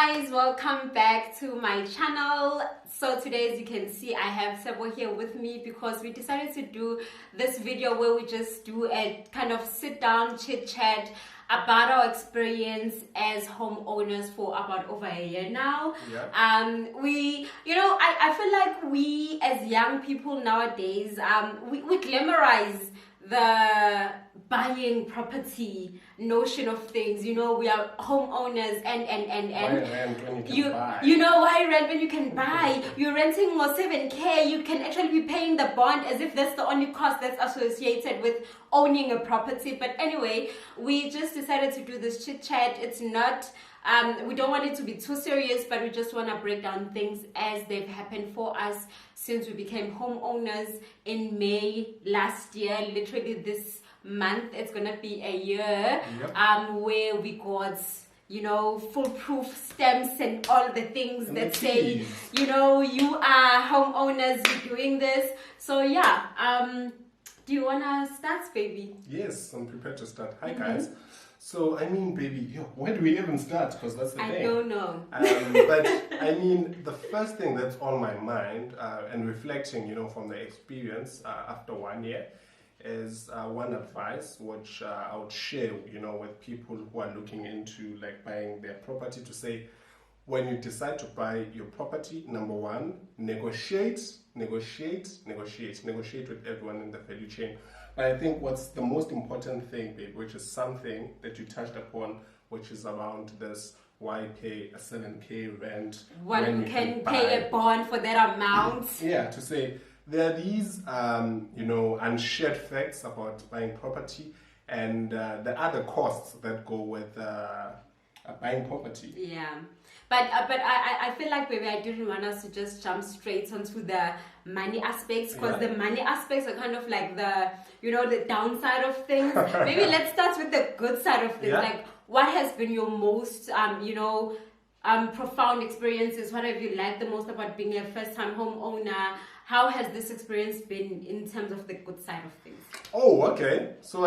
guys, welcome back to my channel. So today, as you can see, I have Tshepo here with me because we decided to do this video where we just do a kind of sit down chit chat about our experience as homeowners for about over a year now. Yeah. I feel like we as young people nowadays, we glamorize the buying property notion of things. We are homeowners and Why rent when you can buy? Why rent when you can buy? You're renting for 7K, you can actually be paying the bond as if that's the only cost that's associated with owning a property. But anyway, we just decided to do this chit chat. It's not we don't want it to be too serious, but we just want to break down things as they've happened for us since we became homeowners in May last year. Literally this month, it's gonna be a year. Yep. Where we got foolproof stamps and all the things And that the say keys. you are homeowners, you're doing this. So yeah, do you wanna start, baby? Yes, I'm prepared to start. Hi guys. So baby, where do we even start? Because that's the thing. I don't know. But the first thing that's on my mind and reflecting, from the experience after 1 year, is one advice which I would share, with people who are looking into like buying their property, to say, when you decide to buy your property, number one, negotiate with everyone in the value chain. But I think what's the most important thing, babe, which is something that you touched upon, which is around this: why pay a 7K rent One can pay a bond for that amount. Yeah, to say there are these, unshared facts about buying property, and the other costs that go with buying property. Yeah, but I feel like, baby, I didn't want us to just jump straight onto the money aspects, because the money aspects are kind of like the downside of things. Maybe let's start with the good side of things. Yeah. Like, what has been your most profound experiences? What have you liked the most about being a first-time homeowner? How has this experience been in terms of the good side of things? Oh, okay. So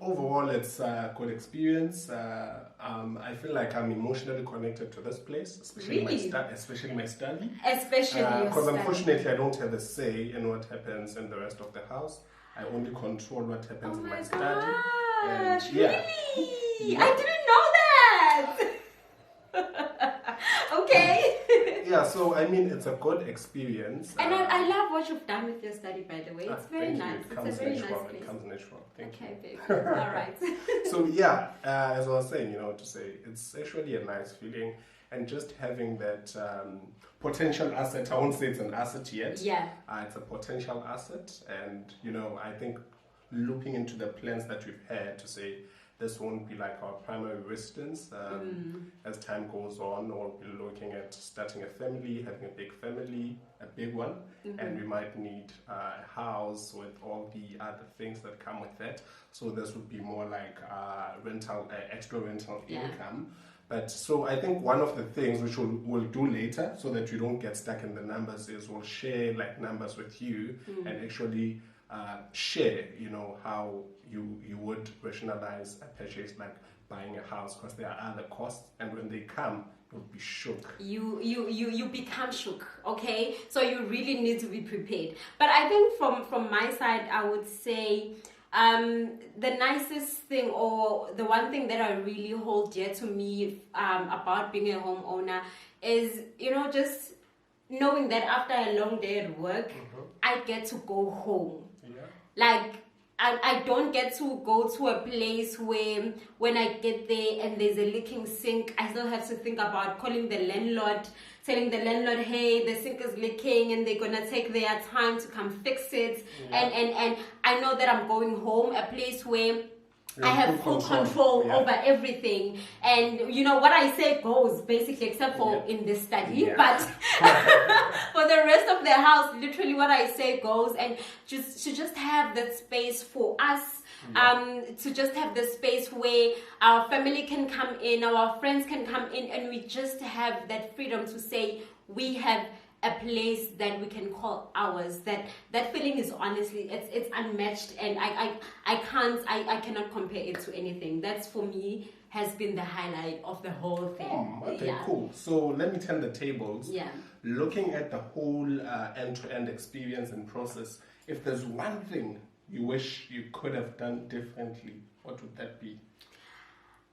overall, it's a good experience. I feel like I'm emotionally connected to this place, especially Really? especially my study. Especially your Because study. unfortunately, I don't have a say in what happens in the rest of the house. I only control what happens Oh in my my study. And, gosh, yeah. really? Yeah. I didn't know that. Okay. Yeah, so it's a good experience. And I love what you've done with your study, by the way. It's very thank you. nice. It It's comes a very natural. nice place. It comes natural. Thank you. Okay, baby. All right. So yeah, as I was saying, to say it's actually a nice feeling, and just having that potential asset. I won't say it's an asset yet. Yeah. It's a potential asset, and I think looking into the plans that we've had, to say this won't be like our primary residence. As time goes on, we'll be looking at starting a family, having a big family, a big one, and we might need a house with all the other things that come with that. So this would be more like extra rental income. But so I think one of the things which we'll do later, so that you don't get stuck in the numbers, is we'll share like numbers with you and actually share, how you would rationalize a purchase, like buying a house, because there are other costs, and when they come, you'll be shook. You become shook, okay? So you really need to be prepared. But I think from my side, I would say the nicest thing, or the one thing that I really hold dear to me about being a homeowner is, just knowing that after a long day at work, I get to go home. Yeah. Like, I don't get to go to a place where when I get there and there's a leaking sink, I still have to think about calling the landlord, telling the landlord, hey, the sink is leaking, and they're gonna take their time to come fix it. Yeah. And I know that I'm going home, a place where I have full control. control Yeah. over everything, and what I say goes, basically, except for in this study. Yeah. But for the rest of the house, literally what I say goes, and to just have that space for us, to just have the space where our family can come in, our friends can come in, and we just have that freedom to say we have a place that we can call ours. That feeling is honestly, it's unmatched, and I cannot compare it to anything. That's for me has been the highlight of the whole thing. Okay, cool. So let me turn the tables. Yeah. Looking at the whole end-to-end experience and process, if there's one thing you wish you could have done differently, what would that be?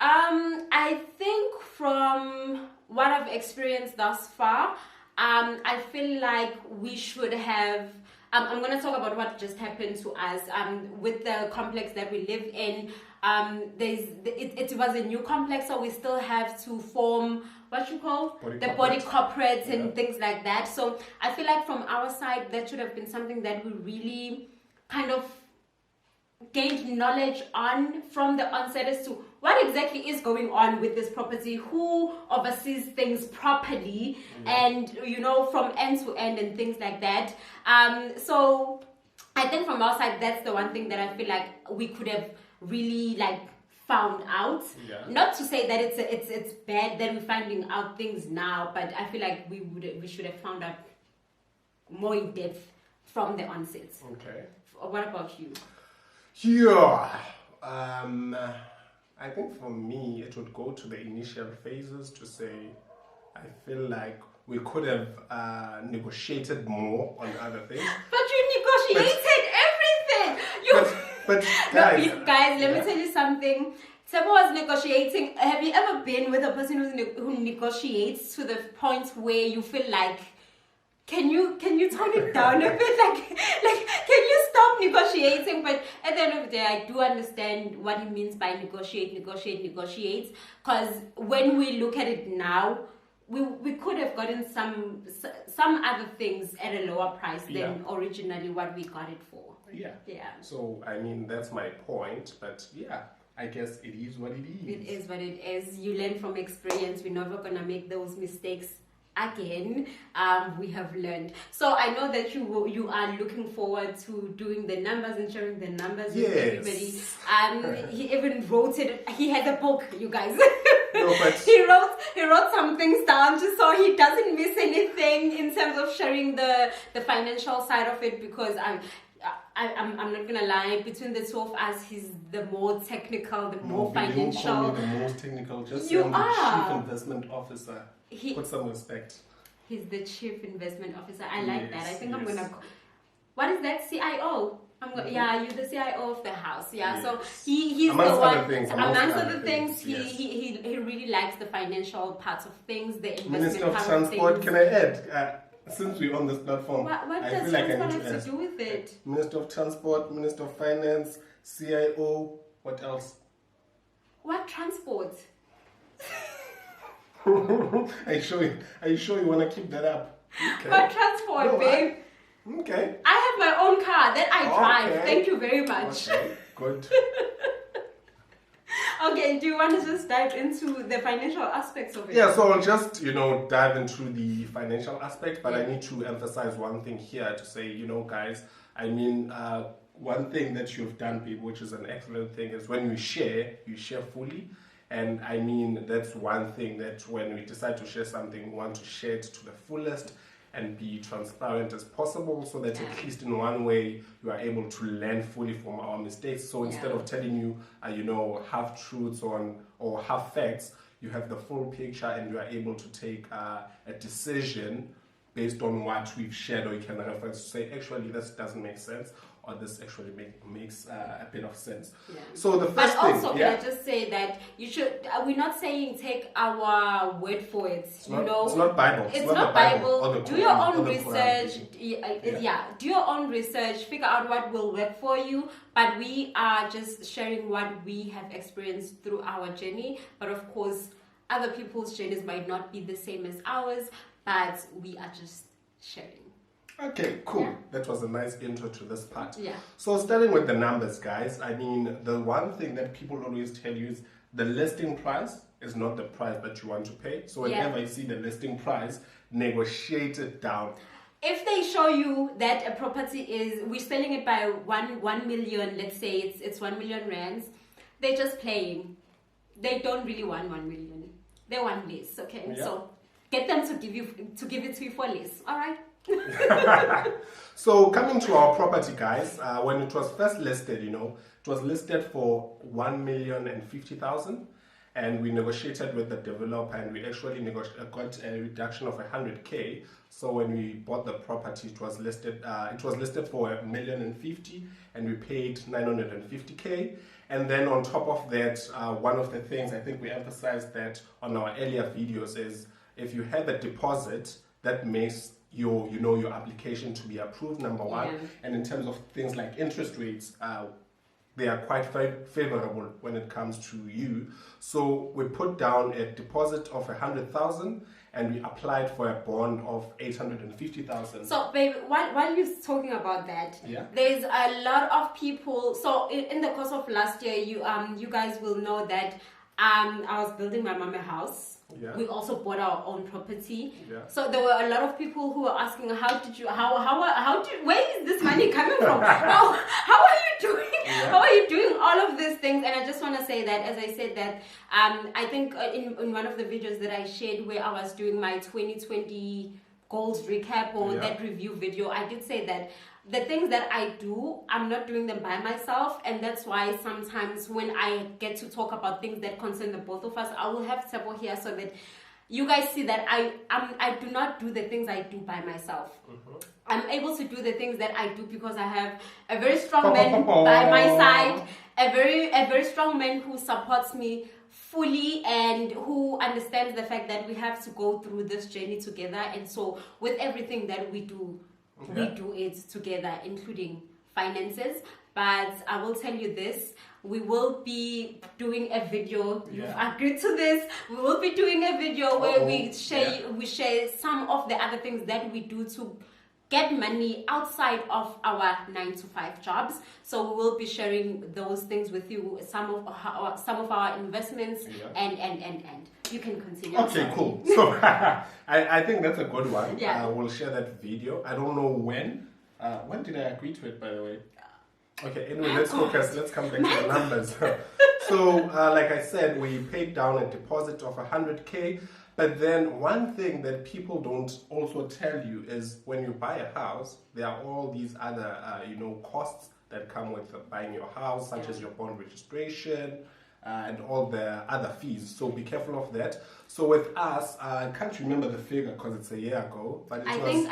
I think from what I've experienced thus far, I feel like we should have. I'm going to talk about what just happened to us with the complex that we live in. It was a new complex, so we still have to form what you call body corporates and things like that. So I feel like from our side, that should have been something that we really kind of gained knowledge on from the onset as to what exactly is going on with this property, who oversees things properly, and from end to end and things like that. So I think from our side, that's the one thing that I feel like we could have really found out. Not to say that it's bad that we're finding out things now, but I feel like we should have found out more in depth from the onset. Okay. What about you? Yeah. I think for me, it would go to the initial phases to say, I feel like we could have negotiated more on other things. But you negotiated everything. But guys, let me tell you something. Tshepo was negotiating. Have you ever been with a person who negotiates to the point where you feel like, can you tone it down a bit? Like, can you stop negotiating? But at the end of the day, I do understand what he means by negotiate. Because when we look at it now, we could have gotten some other things at a lower price than originally what we got it for. Yeah. So I mean, that's my point. But I guess it is what it is. It is what it is. You learn from experience. We're never gonna make those mistakes again. We have learned. So I know that you are looking forward to doing the numbers and sharing the numbers with everybody. He even wrote it. He had a book, you guys. No, but he wrote some things down just so he doesn't miss anything in terms of sharing the financial side of it, because I'm not gonna lie, between the two of us, he's the more technical, the more financial. You call me the most technical. Just you say I'm the chief investment officer. Put some respect. He's the chief investment officer. I like that. I think I'm gonna. What is that? CIO. You're the CIO of the house. Yeah. Yes. So he's amongst the one. Amongst other things, yes. he really likes the financial parts of things, the investment Minister of part Transport. of things. Can I add? Since we're on this platform, what I does feel like I transport need to have ask. to do with it? Minister of Transport, Minister of Finance, CIO. What else? What transport? Are you sure you want to keep that up? Okay. What transport, No, babe? Okay. I have my own car that I drive. Thank you very much. Okay, good. Okay, do you want to just dive into the financial aspects of it? Yeah, so I'll just, dive into the financial aspect, but I need to emphasize one thing here to say, guys, I mean, one thing that you've done, people, which is an excellent thing, is when you share fully. And I mean, that's one thing that when we decide to share something, we want to share it to the fullest and be transparent as possible, so that at least in one way you are able to learn fully from our mistakes. So instead of telling you, half truths or half facts, you have the full picture and you are able to take a decision based on what we've shared, or you can reference to say, actually, this doesn't make sense, or this actually makes a bit of sense. Yeah. So the first thing, can I just say that you should? We're not saying take our word for it. It's not Bible. It's not Bible. Do your own research. Do your own research. Figure out what will work for you. But we are just sharing what we have experienced through our journey. But of course, other people's journeys might not be the same as ours. But we are just sharing. Okay, cool. Yeah. That was a nice intro to this part. Yeah. So starting with the numbers, guys, I mean, the one thing that people always tell you is the listing price is not the price that you want to pay. So whenever you see the listing price, negotiate it down. If they show you that a property we're selling it by 1 million, let's say it's 1 million rands, they're just playing. They don't really want 1 million. They want less, okay? Yeah. So get them to give it to you for less, all right? So coming to our property, guys, when it was first listed, it was listed for 1,050,000, and we negotiated with the developer, and we actually got a reduction of 100K. So when we bought the property, it was listed for $1,050,000, and we paid 950K. And then on top of that, one of the things I think we emphasized that on our earlier videos is if you have a deposit, that makes your application to be approved, number one. Yeah. And in terms of things like interest rates, they are quite favorable when it comes to you. So we put down a deposit of 100,000, and we applied for a bond of 850,000. So, babe, while you're talking about that, Yeah. there's a lot of people. So, in the course of last year, you guys will know that I was building my mama house. Yeah. We also bought our own property. Yeah. So there were a lot of people who were asking, where is this money coming from? how are you doing? Yeah. How are you doing all of these things? And I just want to say that, as I said that, I think in one of the videos that I shared where I was doing my 2020 goals recap or that review video, I did say that the things that I do, I'm not doing them by myself, and that's why sometimes when I get to talk about things that concern the both of us, I will have Tshepo here so that you guys see that I do not do the things I do by myself. Mm-hmm. I'm able to do the things that I do because I have a very strong man by my side, a very strong man who supports me fully and who understands the fact that we have to go through this journey together. And so with everything that we do, we do it together, including finances. But I will tell you this, we will be doing a video. You've agreed to this. We will be doing a video where we share some of the other things that we do to get money outside of our 9-to-5 jobs. So we will be sharing those things with you, some of our investments, and you can continue. Okay, cool. So I think that's a good one. Yeah. We'll share that video. I don't know when. When did I agree to it, by the way? Okay, anyway, let's focus. Let's come back to the numbers. So, like I said, we paid down a deposit of 100K. But then one thing that people don't also tell you is when you buy a house, there are all these other, costs that come with buying your house, such as your bond registration and all the other fees. So be careful of that. So with us, I can't remember the figure because it's a year ago, but I think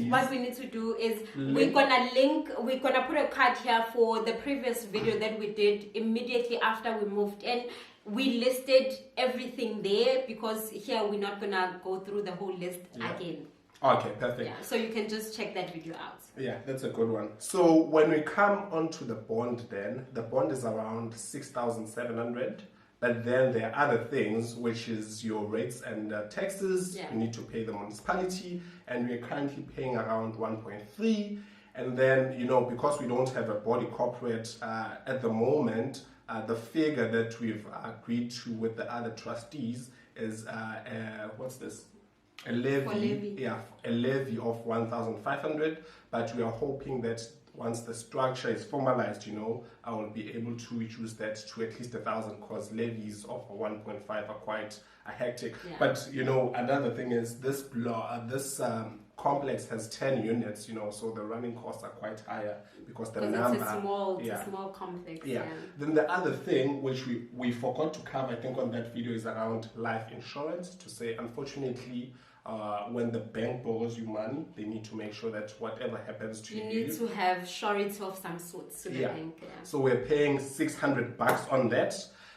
what we need to do is we're gonna put a card here for the previous video that we did immediately after we moved in. We listed everything there because here we're not gonna go through the whole list again. Okay, perfect. Yeah, so you can just check that video out. Yeah, that's a good one. So when we come onto the bond, then the bond is around 6,700. But then there are other things, which is your rates and taxes. You need to pay the municipality, and we're currently paying around 1.3. And then because we don't have a body corporate at the moment, the figure that we've agreed to with the other trustees is what's this? A levy. Yeah, a levy of 1,500. But we are hoping that once the structure is formalized, I will be able to reduce that to at least 1,000 because levies of 1.5 are quite hectic. Yeah. But another thing is this complex has 10 units, so the running costs are quite higher because the number. It's a small complex. Yeah. Then the other thing which we forgot to cover, I think, on that video is around life insurance. To say, unfortunately, when the bank borrows you money, they need to make sure that whatever happens to you, you need to have surety of some sort to the bank. Yeah. So we're paying $600 on that.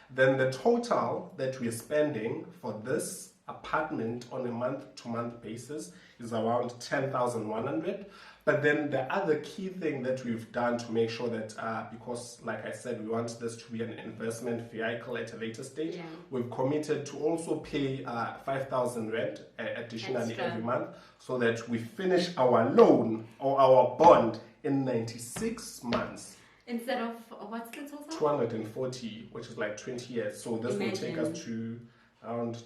Then the total that we're spending for this apartment on a month-to-month basis is around 10,100. But then the other key thing that we've done to make sure that, because like I said, we want this to be an investment vehicle at a later stage, we've committed to also pay 5,000 rand additionally every month so that we finish our loan or our bond in 96 months. Instead of, what's the total? 240, which is like 20 years. So this will take us to around,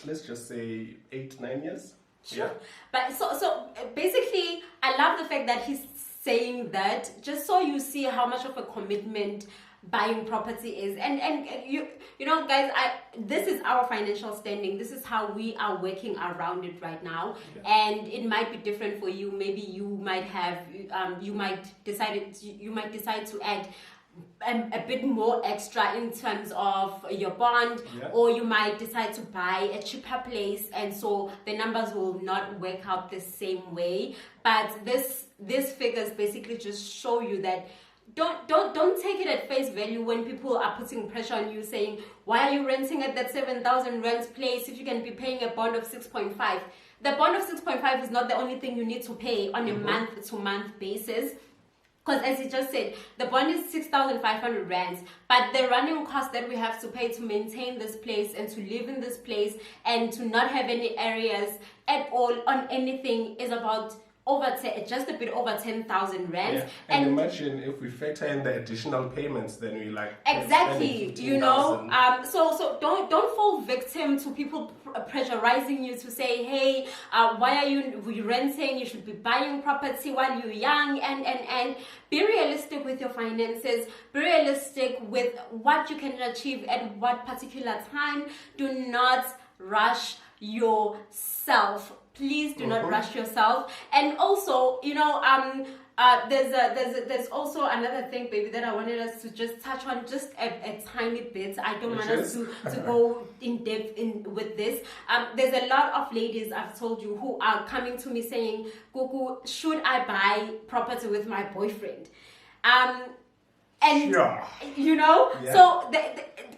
let's just say 8-9 years. Sure. Yeah. But so basically, I love the fact that he's saying that just so you see how much of a commitment buying property is. And you know, guys, this is our financial standing. This is how we are working around it right now. Yeah. And it might be different for you. Maybe you might have you might decide to add a bit more extra in terms of your bond, or you might decide to buy a cheaper place, and so the numbers will not work out the same way. But these figures basically just show you that don't take it at face value when people are putting pressure on you, saying, why are you renting at that 7,000 rent place if you can be paying a bond of 6.5? The bond of 6.5 is not the only thing you need to pay on a month-to-month basis. Because as you just said, the bond is 6,500 rands, but the running cost that we have to pay to maintain this place and to live in this place and to not have any areas at all on anything is about just a bit over 10,000 rands. Yeah. And imagine if we factor in the additional payments, then we exactly, you know. So don't fall victim to people pressurizing you to say, hey, why are you renting? You should be buying property while you're young, and be realistic with your finances. Be realistic with what you can achieve at what particular time. Do not rush yourself. Please do not rush yourself. And also, you know, there's also another thing, baby, that I wanted us to just touch on just a tiny bit. I don't want us to go in depth with this. There's a lot of ladies, I've told you, who are coming to me saying, Gugu, should I buy property with my boyfriend? And you know, so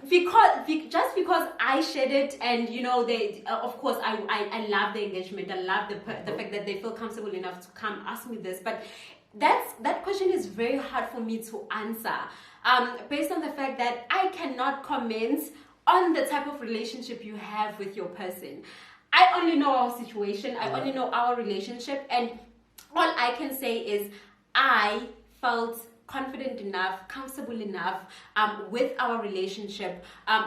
because I shared it, and you know, they of course I love the engagement. I love the fact that they feel comfortable enough to come ask me this. But that question is very hard for me to answer, based on the fact that I cannot comment on the type of relationship you have with your person. I only know our situation. I only know our relationship, and all I can say is I felt confident enough, comfortable enough with our relationship,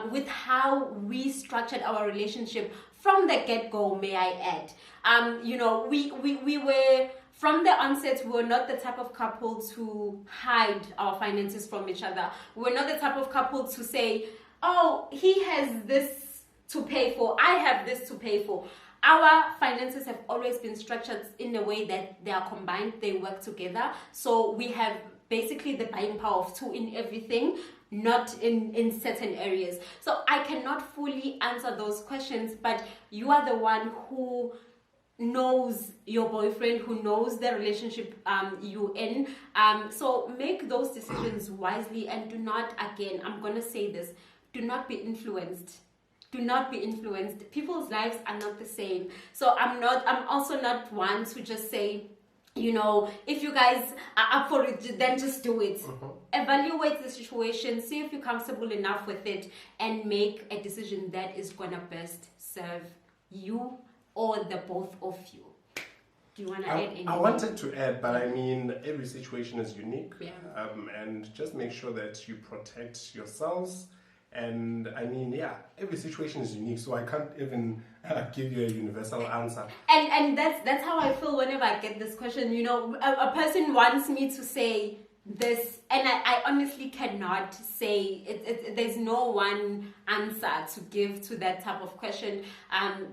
with how we structured our relationship from the get-go, may I add. You know, we were, from the onset, we were not the type of couple to hide our finances from each other. We're not the type of couple to say, oh, he has this to pay for, I have this to pay for. Our finances have always been structured in a way that they are combined, they work together. So we have basically the buying power of two in everything, not in certain areas. So I cannot fully answer those questions, but you are the one who knows your boyfriend, who knows the relationship you're in. So make those decisions wisely, and do not, again, I'm going to say this, do not be influenced. Do not be influenced. People's lives are not the same. So I'm also not one to just say, you know, if you guys are up for it, then just do it. Evaluate the situation, see if you're comfortable enough with it, and make a decision that is gonna best serve you or the both of you. Do you want to add anything? I wanted to add, but I mean, every situation is unique. Yeah. And just make sure that you protect yourselves. And I mean, yeah, every situation is unique, so I can't even give you a universal answer. And that's how I feel whenever I get this question. You know, a person wants me to say this, and I honestly cannot say there's no one answer to give to that type of question,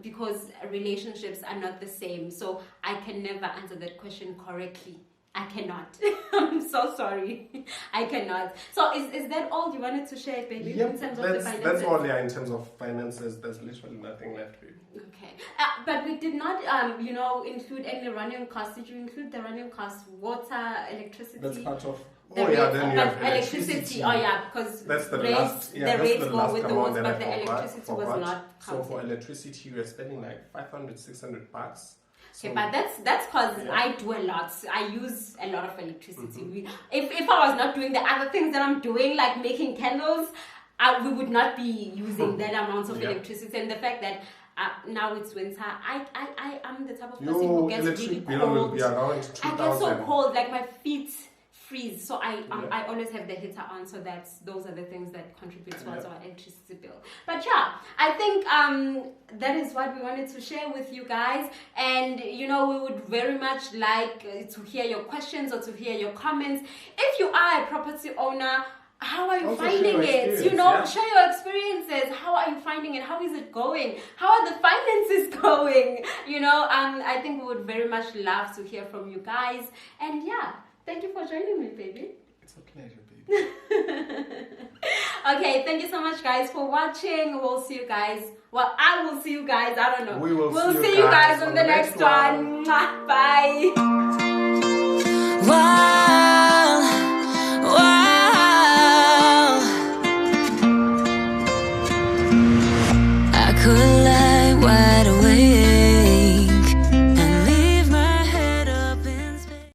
because relationships are not the same. So I can never answer that question correctly. I cannot. I'm so sorry. I cannot. So is that all you wanted to share, baby? Yep, in terms of the finances? That's all, yeah, in terms of finances. There's literally nothing left, baby. Okay. But we did not, include any running costs. Did you include the running costs? Water, electricity? That's part of... Then you have electricity. Oh, yeah, because that's the rates go with the ones, but the electricity was not counted. So for electricity, you're spending like $500-600. Okay, but that's because I do a lot. I use a lot of electricity. If I was not doing the other things that I'm doing, like making candles, we would not be using that amount of electricity. And the fact that now it's winter, I am the type of person who gets really cold. Will be around 2,000. I get so cold, like my feet freeze. So I always have the heater on, so those are the things that contribute towards our electricity bill. But yeah, I think that is what we wanted to share with you guys. And you know, we would very much like to hear your questions or to hear your comments. If you are a property owner, how are you also finding it? You know, share your experiences. How are you finding it? How is it going? How are the finances going? You know, I think we would very much love to hear from you guys. And yeah, thank you for joining me, baby. It's a pleasure, baby. Okay, thank you so much, guys, for watching. We'll see you guys. Well, I will see you guys. I don't know. We'll see you guys on the next one. Mwah. Bye.